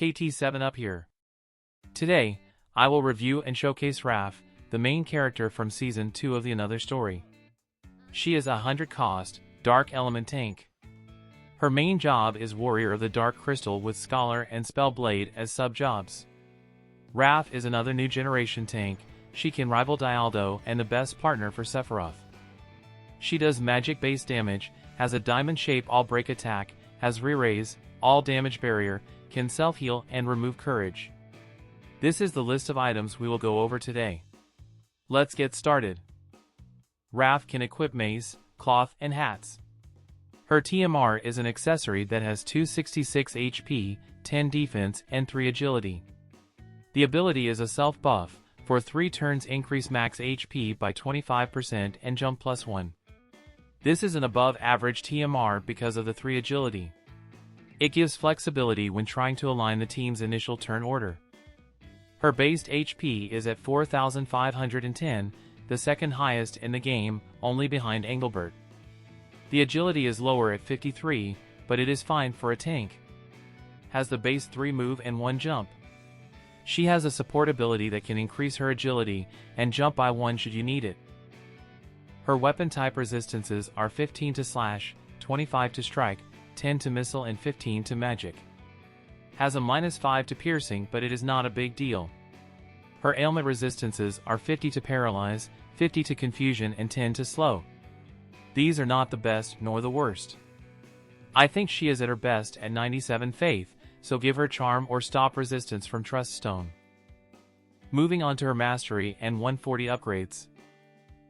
KT7 up here. Today, I will review and showcase Raph, the main character from Season 2 of the Another Story. She is a 100 cost, Dark Element tank. Her main job is Warrior of the Dark Crystal with Scholar and Spellblade as sub-jobs. Raph is another new generation tank. She can rival Dialdo and the best partner for Sephiroth. She does magic-based damage, has a diamond-shape all-break attack, has re-raise, all damage barrier, can self-heal and remove courage. This is the list of items we will go over today. Let's get started. Raph can equip mace, cloth, and hats. Her TMR is an accessory that has 266 HP, 10 defense, and 3 agility. The ability is a self-buff, for 3 turns increase max HP by 25% and jump +1. This is an above-average TMR because of the 3 agility. It gives flexibility when trying to align the team's initial turn order. Her based HP is at 4,510, the second highest in the game, only behind Engelbert. The agility is lower at 53, but it is fine for a tank. Has the base 3 move and 1 jump. She has a support ability that can increase her agility and jump by 1 should you need it. Her weapon type resistances are 15 to slash, 25 to strike, 10 to missile and 15 to magic. Has a -5 to piercing, but it is not a big deal. Her ailment resistances are 50 to paralyze, 50 to confusion and 10 to slow. These are not the best nor the worst. I think she is at her best at 97 faith, so give her charm or stop resistance from Truststone. Moving on to her mastery and 140 upgrades.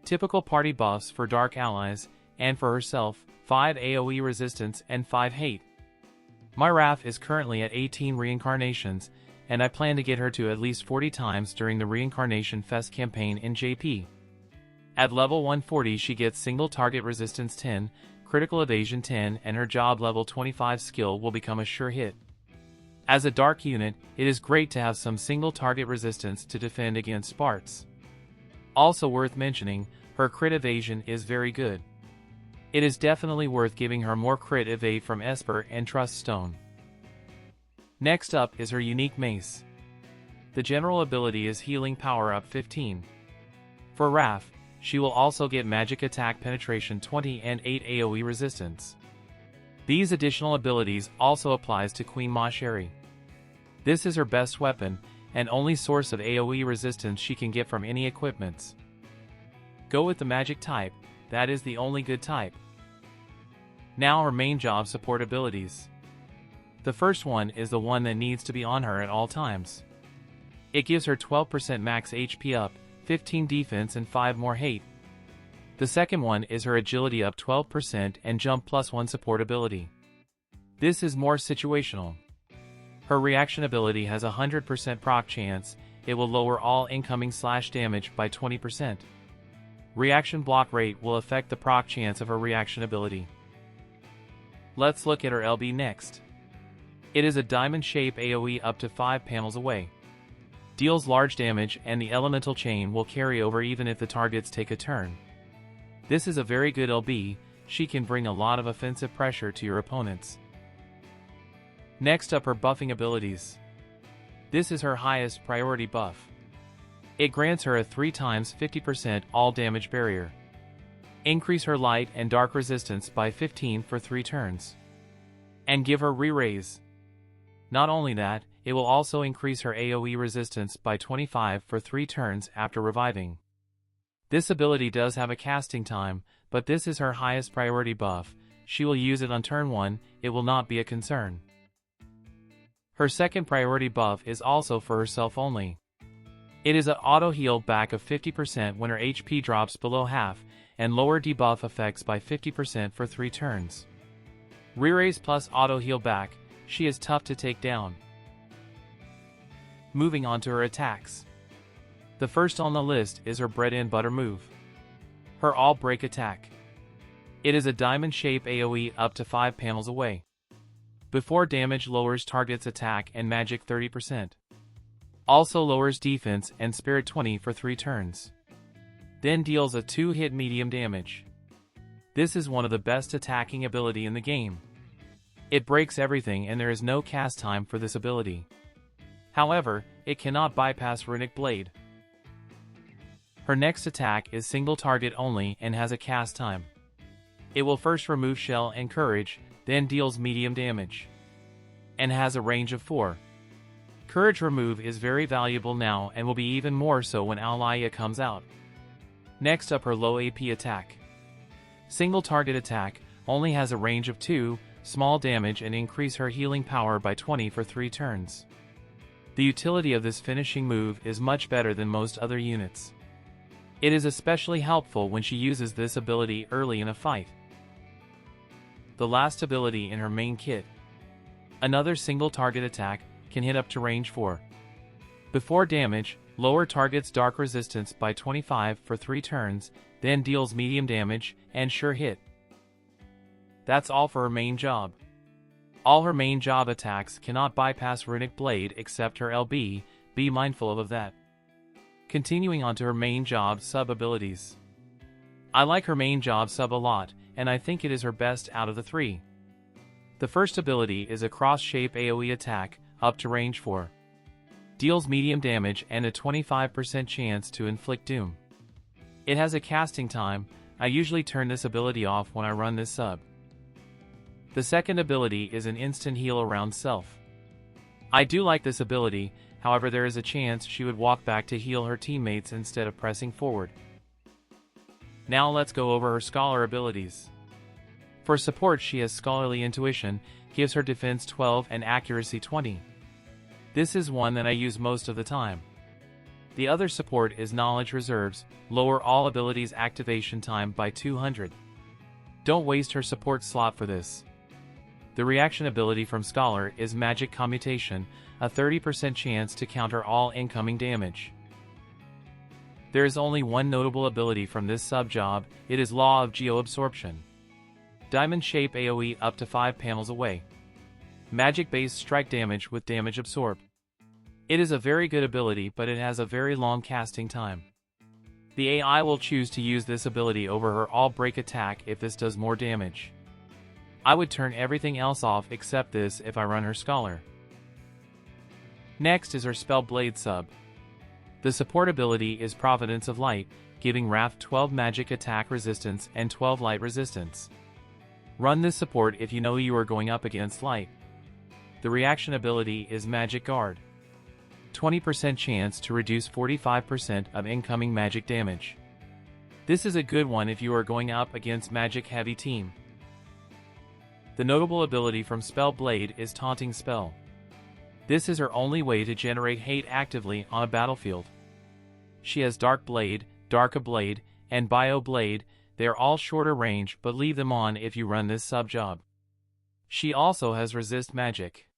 Typical party buffs for dark allies, and for herself, 5 AoE resistance and 5 hate. My Raph is currently at 18 reincarnations, and I plan to get her to at least 40 times during the Reincarnation Fest campaign in JP. At level 140 she gets single target resistance 10, critical evasion 10 and her job level 25 skill will become a sure hit. As a dark unit, it is great to have some single target resistance to defend against Bartz. Also worth mentioning, her crit evasion is very good. It is definitely worth giving her more crit evade from Esper and Truststone. Next up is her unique mace. The general ability is healing power up 15. For Raph, she will also get magic attack penetration 20 and 8 AoE resistance. These additional abilities also applies to Queen Masheri. This is her best weapon, and only source of AoE resistance she can get from any equipments. Go with the magic type, that is the only good type. Now her main job support abilities. The first one is the one that needs to be on her at all times. It gives her 12% max HP up, 15 defense and 5 more hate. The second one is her agility up 12% and jump +1 support ability. This is more situational. Her reaction ability has a 100% proc chance, it will lower all incoming slash damage by 20%. Reaction block rate will affect the proc chance of her reaction ability. Let's look at her LB next. It is a diamond shape AoE up to 5 panels away. Deals large damage and the elemental chain will carry over even if the targets take a turn. This is a very good LB, she can bring a lot of offensive pressure to your opponents. Next up her buffing abilities. This is her highest priority buff. It grants her a 3 times 50% all damage barrier. Increase her light and dark resistance by 15 for 3 turns. And give her re-raise. Not only that, it will also increase her AoE resistance by 25 for 3 turns after reviving. This ability does have a casting time, but this is her highest priority buff. She will use it on turn 1, it will not be a concern. Her second priority buff is also for herself only. It is an auto heal back of 50% when her HP drops below half, and lower debuff effects by 50% for 3 turns. Re-raise plus auto heal back, she is tough to take down. Moving on to her attacks. The first on the list is her bread and butter move. Her all break attack. It is a diamond shape AoE up to 5 panels away. Before damage lowers target's attack and magic 30%. Also lowers defense and spirit 20 for 3 turns. Then deals a 2-hit medium damage. This is one of the best attacking ability in the game. It breaks everything and there is no cast time for this ability. However, it cannot bypass Runic Blade. Her next attack is single target only and has a cast time. It will first remove Shell and Courage, then deals medium damage. And has a range of 4. Courage remove is very valuable now and will be even more so when Alaia comes out. Next up, her low AP attack. Single target attack, only has a range of 2, small damage, and increase her healing power by 20 for 3 turns. The utility of this finishing move is much better than most other units. It is especially helpful when she uses this ability early in a fight. The last ability in her main kit. Another single target attack, can hit up to range 4. Before damage, lower target's dark resistance by 25 for 3 turns, then deals medium damage, and sure hit. That's all for her main job. All her main job attacks cannot bypass Runic Blade except her LB, be mindful of that. Continuing on to her main job sub-abilities. I like her main job sub a lot, and I think it is her best out of the 3. The first ability is a cross-shape AoE attack, up to range 4. Deals medium damage and a 25% chance to inflict doom. It has a casting time. I usually turn this ability off when I run this sub. The second ability is an instant heal around self. I do like this ability, however there is a chance she would walk back to heal her teammates instead of pressing forward. Now let's go over her scholar abilities. For support she has Scholarly Intuition, gives her defense 12 and accuracy 20. This is one that I use most of the time. The other support is Knowledge Reserves, lower all abilities activation time by 200. Don't waste her support slot for this. The reaction ability from Scholar is Magic Commutation, a 30% chance to counter all incoming damage. There is only one notable ability from this sub-job, it is Law of Geoabsorption. Diamond shape AoE up to 5 panels away. Magic-based strike damage with damage absorbed. It is a very good ability, but it has a very long casting time. The AI will choose to use this ability over her all-break attack if this does more damage. I would turn everything else off except this if I run her Scholar. Next is her Spell Blade sub. The support ability is Providence of Light, giving Raph 12 magic attack resistance and 12 light resistance. Run this support if you know you are going up against light. The reaction ability is Magic Guard. 20% chance to reduce 45% of incoming magic damage. This is a good one if you are going up against magic heavy team. The notable ability from Spell Blade is Taunting Spell. This is her only way to generate hate actively on a battlefield. She has Dark Blade, Darka Blade, and Bio Blade. They are all shorter range, but leave them on if you run this sub-job. She also has Resist Magic.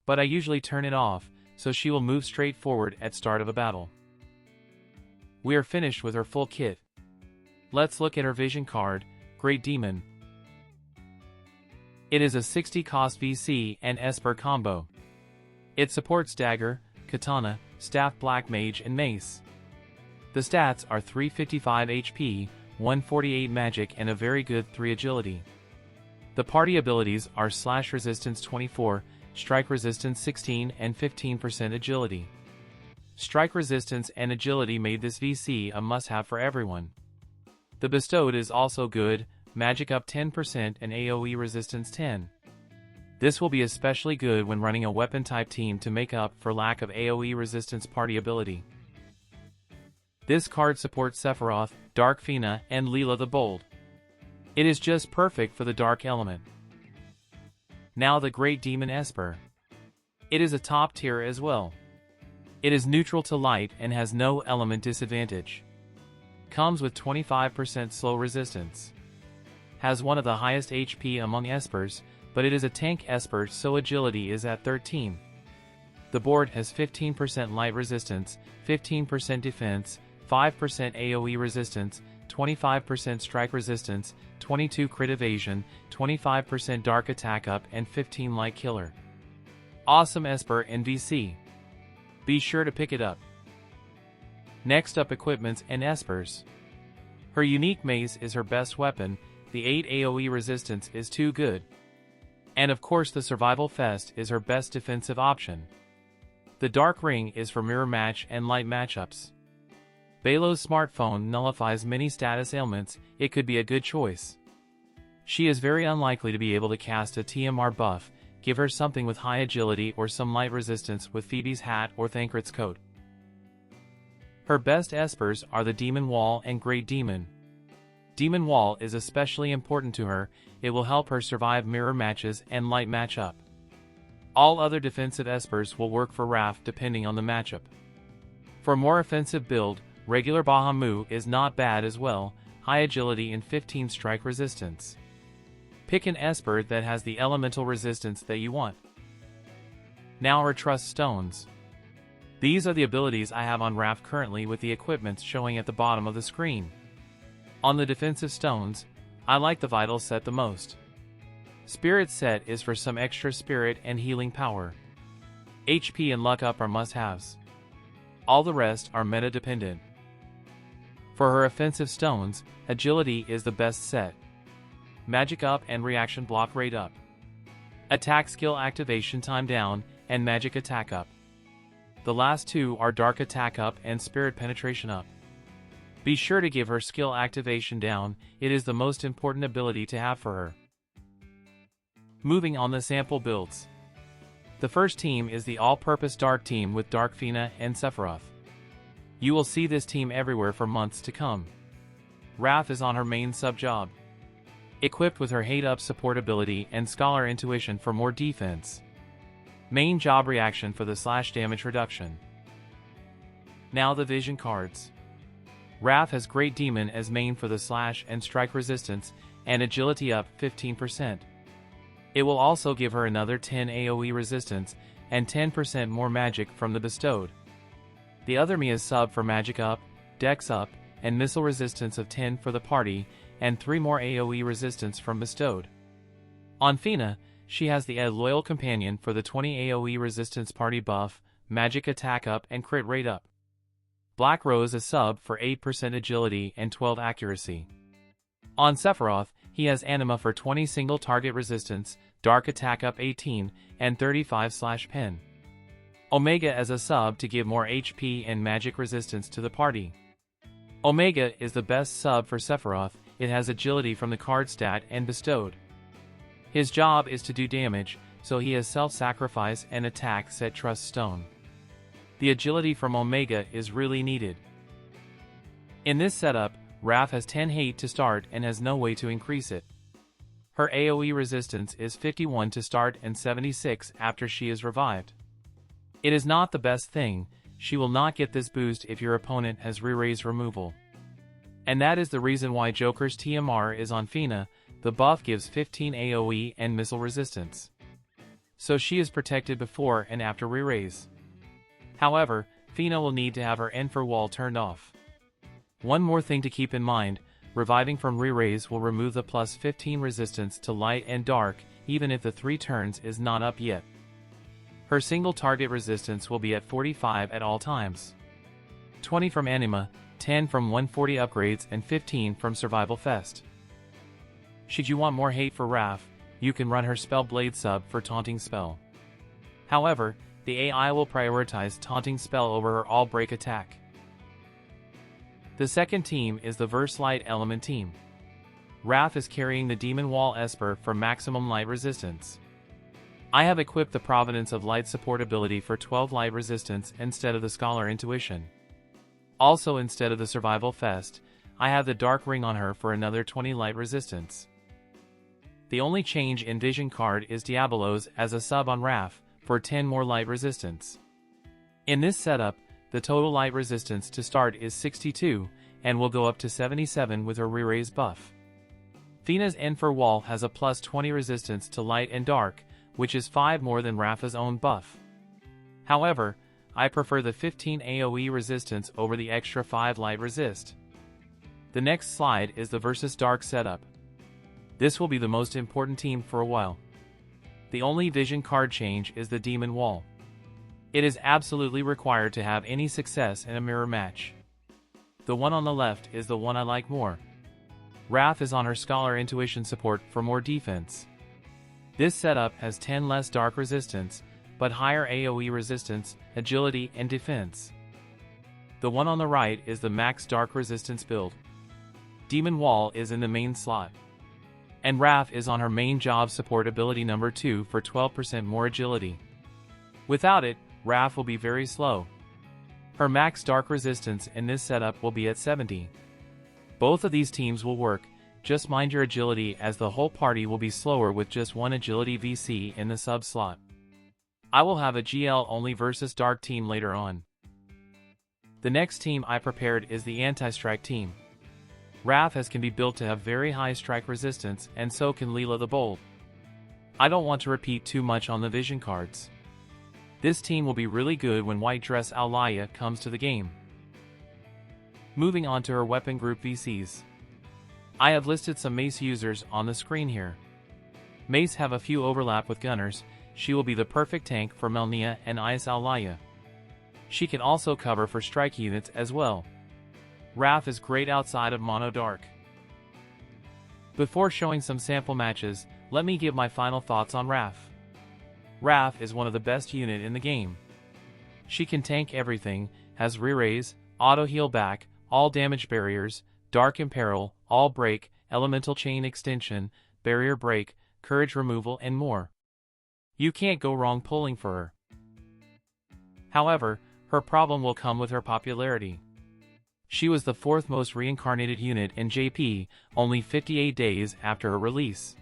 But I usually turn it off, so she will move straight forward at start of a battle. We are finished with her full kit. Let's look at her vision card, Great Demon. It is a 60 cost VC and Esper combo. It supports Dagger, Katana, Staff Black Mage and Mace. The stats are 355 HP, 148 Magic and a very good 3 Agility. The party abilities are Slash Resistance 24, Strike Resistance 16 and 15% Agility. Strike Resistance and Agility made this VC a must-have for everyone. The Bestowed is also good, Magic up 10% and AoE Resistance 10. This will be especially good when running a weapon-type team to make up for lack of AoE Resistance party ability. This card supports Sephiroth, Dark Fina, and Leela the Bold. It is just perfect for the dark element. Now the Great Demon Esper. It is a top tier as well. It is neutral to light and has no element disadvantage. Comes with 25% slow resistance. Has one of the highest HP among Espers, but it is a tank Esper so agility is at 13. The board has 15% light resistance, 15% defense, 5% AoE resistance, 25% strike resistance, 22 crit evasion, 25% dark attack up and 15 light killer. Awesome Esper in VC. Be sure to pick it up. Next up, equipments and Espers. Her unique mace is her best weapon, the 8 AoE resistance is too good. And of course the Survival Vest is her best defensive option. The Dark Ring is for mirror match and light matchups. Belo's smartphone nullifies many status ailments, it could be a good choice. She is very unlikely to be able to cast a TMR buff, give her something with high agility or some light resistance with Phoebe's hat or Thancred's coat. Her best espers are the Demon Wall and Great Demon. Demon Wall is especially important to her, it will help her survive mirror matches and light matchup. All other defensive espers will work for Raph depending on the matchup. For a more offensive build, regular Bahamut is not bad as well, high agility and 15 strike resistance. Pick an esper that has the elemental resistance that you want. Now her Truststones. These are the abilities I have on Raph currently with the equipments showing at the bottom of the screen. On the defensive stones, I like the Vital set the most. Spirit set is for some extra spirit and healing power. HP and luck up are must-haves. All the rest are meta-dependent. For her offensive stones, agility is the best set. Magic up and reaction block rate up. Attack skill activation time down and magic attack up. The last two are dark attack up and spirit penetration up. Be sure to give her skill activation down, it is the most important ability to have for her. Moving on the sample builds. The first team is the all-purpose Dark team with Dark Fina and Sephiroth. You will see this team everywhere for months to come. Raph is on her main sub-job. Equipped with her Hate Up support ability and Scholar Intuition for more defense. Main job reaction for the slash damage reduction. Now the vision cards. Raph has Great Demon as main for the slash and strike resistance and agility up 15%. It will also give her another 10 AoE resistance and 10% more magic from the bestowed. The other Mia's sub for magic up, dex up, and missile resistance of 10 for the party, and 3 more AoE resistance from bestowed. On Fina, she has the Loyal Companion for the 20 AoE resistance party buff, magic attack up and crit rate up. Black Rose a sub for 8% agility and 12 accuracy. On Sephiroth, he has Anima for 20 single target resistance, dark attack up 18, and 35/pen. Omega as a sub to give more HP and magic resistance to the party. Omega is the best sub for Sephiroth, it has agility from the card stat and bestowed. His job is to do damage, so he has self-sacrifice and attack set Truststone. The agility from Omega is really needed. In this setup, Raph has 10 hate to start and has no way to increase it. Her AoE resistance is 51 to start and 76 after she is revived. It is not the best thing, she will not get this boost if your opponent has re-raise removal. And that is the reason why Joker's TMR is on Fina, the buff gives 15 AoE and missile resistance. So she is protected before and after re-raise. However, Fina will need to have her Esper wall turned off. One more thing to keep in mind, reviving from re-raise will remove the plus 15 resistance to light and dark, even if the 3 turns is not up yet. Her single target resistance will be at 45 at all times. 20 from Anima, 10 from 140 upgrades and 15 from Survival Fest. Should you want more hate for Raph, you can run her Spell Blade sub for Taunting Spell. However, the AI will prioritize Taunting Spell over her All Break attack. The second team is the Verse Light Element team. Raph is carrying the Demon Wall Esper for maximum light resistance. I have equipped the Providence of Light support ability for 12 light resistance instead of the Scholar Intuition. Also instead of the Survival Fest, I have the Dark Ring on her for another 20 light resistance. The only change in Vision card is Diablo's as a sub on Raph for 10 more light resistance. In this setup, the total light resistance to start is 62, and will go up to 77 with her re-raise buff. Fina's Esper wall has a plus 20 resistance to light and dark, which is 5 more than Rapha's own buff. However, I prefer the 15 AoE resistance over the extra 5 light resist. The next slide is the Versus Dark setup. This will be the most important team for a while. The only Vision card change is the Demon Wall. It is absolutely required to have any success in a mirror match. The one on the left is the one I like more. Raph is on her Scholar Intuition support for more defense. This setup has 10 less dark resistance, but higher AoE resistance, agility, and defense. The one on the right is the max dark resistance build. Demon Wall is in the main slot. And Raph is on her main job support ability number 2 for 12% more agility. Without it, Raph will be very slow. Her max dark resistance in this setup will be at 70. Both of these teams will work, just mind your agility as the whole party will be slower with just one agility VC in the sub slot. I will have a GL only versus dark team later on. The next team I prepared is the anti-strike team. Raph can be built to have very high strike resistance, and so can Leela the Bold. I don't want to repeat too much on the vision cards. This team will be really good when White Dress Alaya comes to the game. Moving on to her weapon group VCs. I have listed some mace users on the screen here. Mace have a few overlap with gunners. She will be the perfect tank for Melnia and Is Alaya. She can also cover for strike units as well. Raph is great outside of Mono Dark. Before showing some sample matches, let me give my final thoughts on Raph. Raph is one of the best unit in the game. She can tank everything, has re-raise, auto heal back, all damage barriers, dark imperil, all break, elemental chain extension, barrier break, courage removal, and more. You can't go wrong pulling for her. However, her problem will come with her popularity. She was the 4th most reincarnated unit in JP, only 58 days after her release.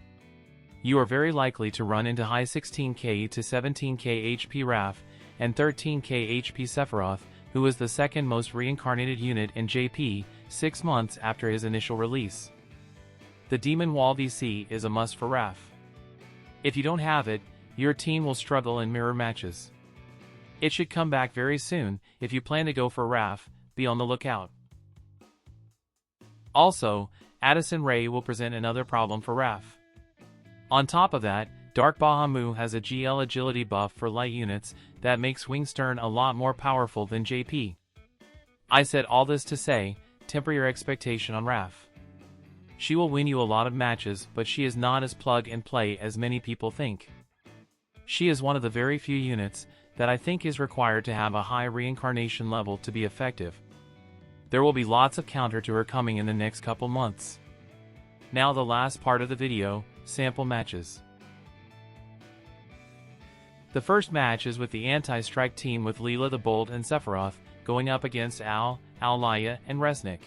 You are very likely to run into high 16k to 17k HP Raph, and 13k HP Sephiroth, who is the 2nd most reincarnated unit in JP, 6 months after his initial release. The Demon Wall VC is a must for Raph. If you don't have it, your team will struggle in mirror matches. It should come back very soon. If you plan to go for Raph, be on the lookout. Also, addisonrae will present another problem for Raph. On top of that, Dark Bahamut has a GL agility buff for light units that makes Wingstern a lot more powerful than JP. I said all this to say, temper your expectation on Raph. She will win you a lot of matches, but she is not as plug and play as many people think. She is one of the very few units that I think is required to have a high reincarnation level to be effective. There will be lots of counter to her coming in the next couple months. Now the last part of the video, sample matches. The first match is with the anti-strike team with Leela the Bold and Sephiroth, going up against Alaya, and Resnick.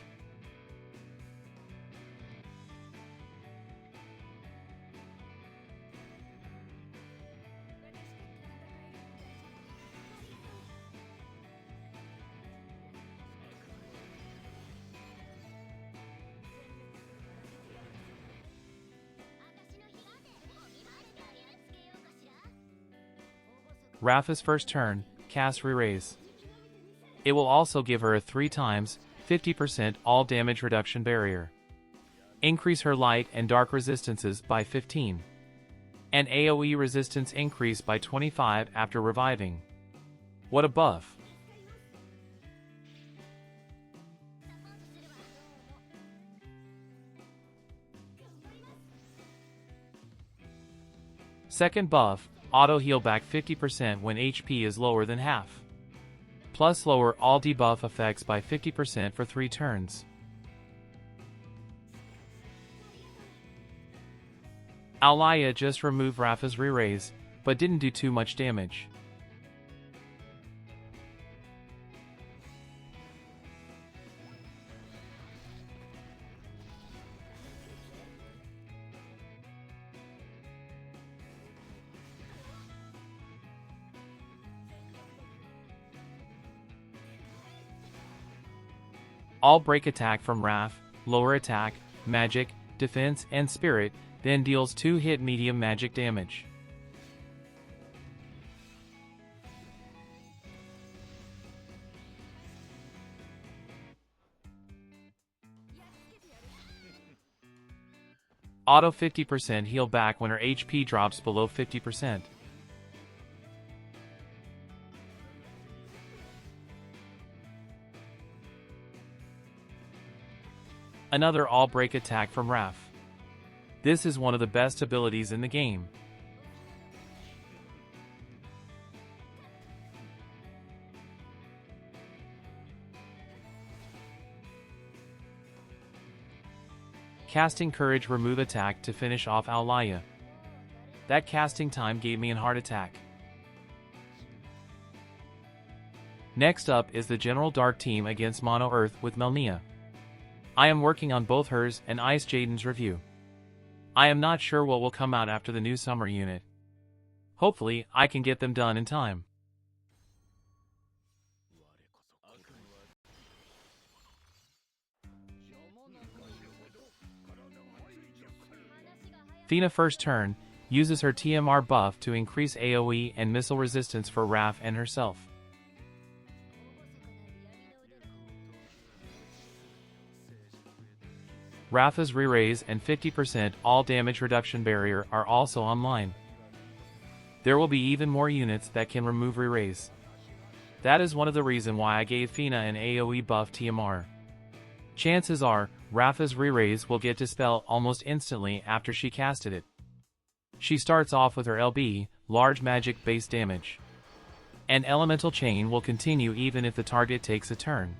Raph's first turn, cast Re-Raise. It will also give her a 3 times, 50% all damage reduction barrier. Increase her light and dark resistances by 15. And AoE resistance increase by 25 after reviving. What a buff! Second buff, auto heal back 50% when HP is lower than half. Plus lower all debuff effects by 50% for 3 turns. Alaya just removed Raph's Re-Raise, but didn't do too much damage. All break attack from Raph, lower attack, magic, defense, and spirit, then deals 2 hit medium magic damage. Auto 50% heal back when her HP drops below 50%. Another all-break attack from Raph. This is one of the best abilities in the game. casting Courage Remove Attack to finish off Aulaya. That casting time gave me a heart attack. Next up is the General Dark team against Mono Earth with Melnia. I am working on both hers and Ice Jaden's review. I am not sure what will come out after the new summer unit. Hopefully, I can get them done in time. Fina first turn, uses her TMR buff to increase AoE and missile resistance for Raph and herself. Rapha's re-raise and 50% all damage reduction barrier are also online. There will be even more units that can remove re-raise. That is one of the reasons why I gave Fina an AoE buff TMR. Chances are, Rapha's re-raise will get dispelled almost instantly after she casted it. She starts off with her LB, large magic base damage. And elemental chain will continue even if the target takes a turn.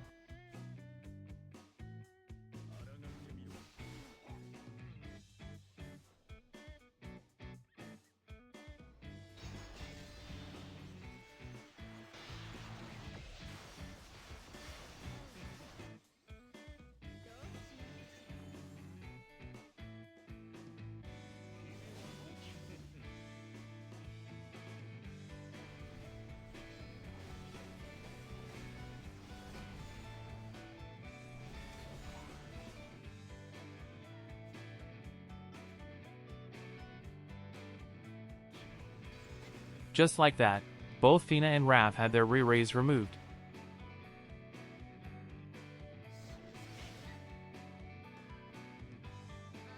Just like that, both Fina and Raph had their re-raise removed.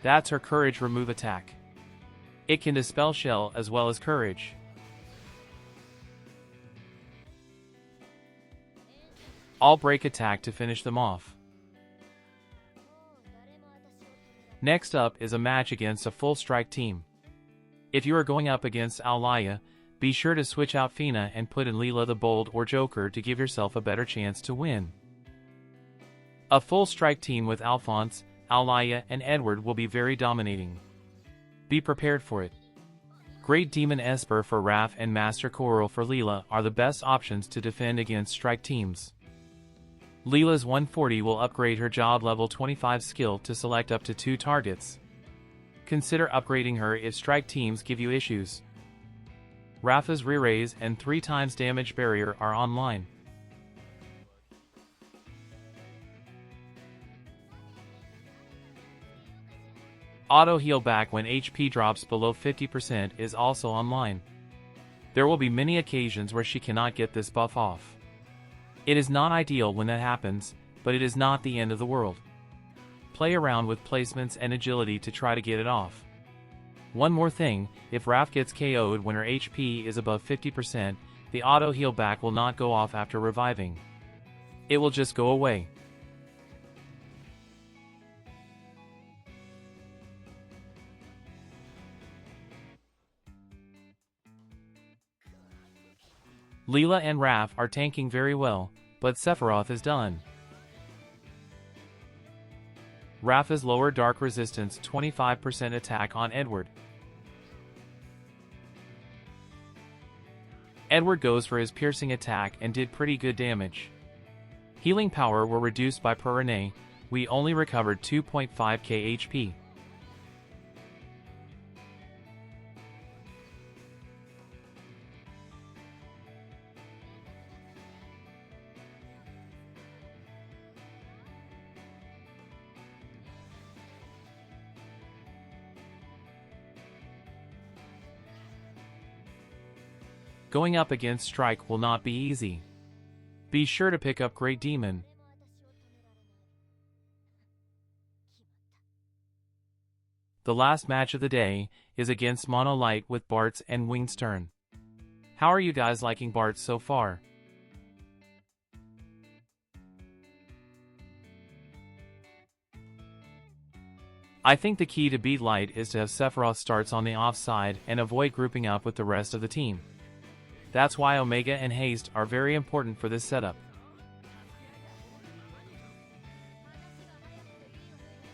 That's her Courage Remove attack. It can dispel Shell as well as Courage. All break attack to finish them off. Next up is a match against a full strike team. If you are going up against Aulaya, be sure to switch out Fina and put in Leela the Bold or Joker to give yourself a better chance to win. A full strike team with Alphonse, Aulaya, and Edward will be very dominating. Be prepared for it. Great Demon Esper for Raph and Master Coral for Leela are the best options to defend against strike teams. Leela's 140 will upgrade her job level 25 skill to select up to 2 targets. Consider upgrading her if strike teams give you issues. Rapha's re-raise and 3 times damage barrier are online. Auto heal back when HP drops below 50% is also online. There will be many occasions where she cannot get this buff off. It is not ideal when that happens, but it is not the end of the world. Play around with placements and agility to try to get it off. One more thing, if Raph gets KO'd when her HP is above 50%, the auto heal back will not go off after reviving. It will just go away. Leela and Raph are tanking very well, but Sephiroth is done. Rapha's lower dark resistance 25% attack on Edward. Edward goes for his piercing attack and did pretty good damage. Healing power were reduced by Perrine, we only recovered 2.5k HP. Going up against Strike will not be easy. Be sure to pick up Great Demon. The last match of the day is against Monolight with Bartz and Winged Stern. How are you guys liking Bartz so far? I think the key to beat Light is to have Sephiroth starts on the offside and avoid grouping up with the rest of the team. That's why Omega and Haste are very important for this setup.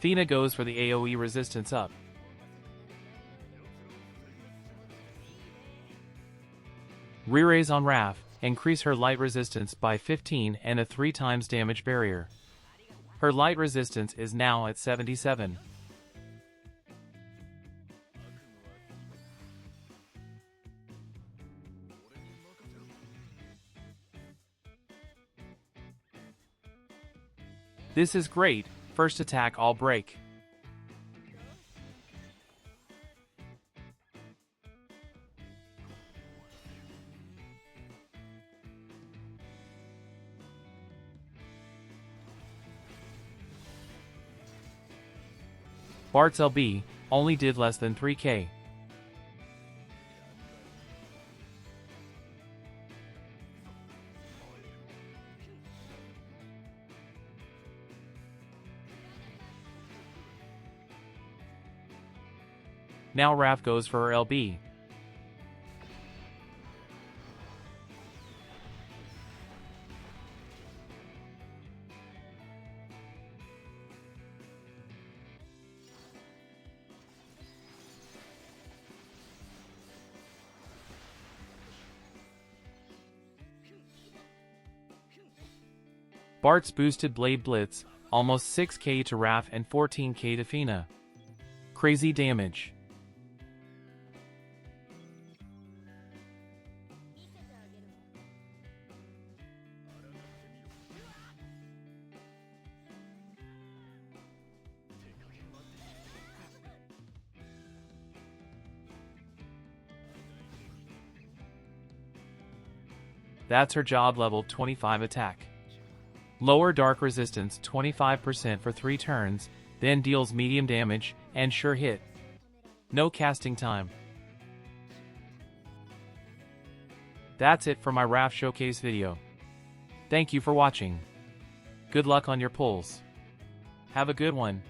Athena goes for the AoE resistance up. Re-raise on Raph, increase her light resistance by 15 and a 3 times damage barrier. Her light resistance is now at 77. This is great, first attack all break. Bartz LB only did less than 3k. Now Raph goes for her LB. Bartz boosted Blade Blitz, almost 6k to Raph and 14k to Athena. Crazy damage. That's her job level 25 attack. Lower dark resistance 25% for 3 turns, then deals medium damage and sure hit. No casting time. That's it for my Raph showcase video. Thank you for watching. Good luck on your pulls. Have a good one.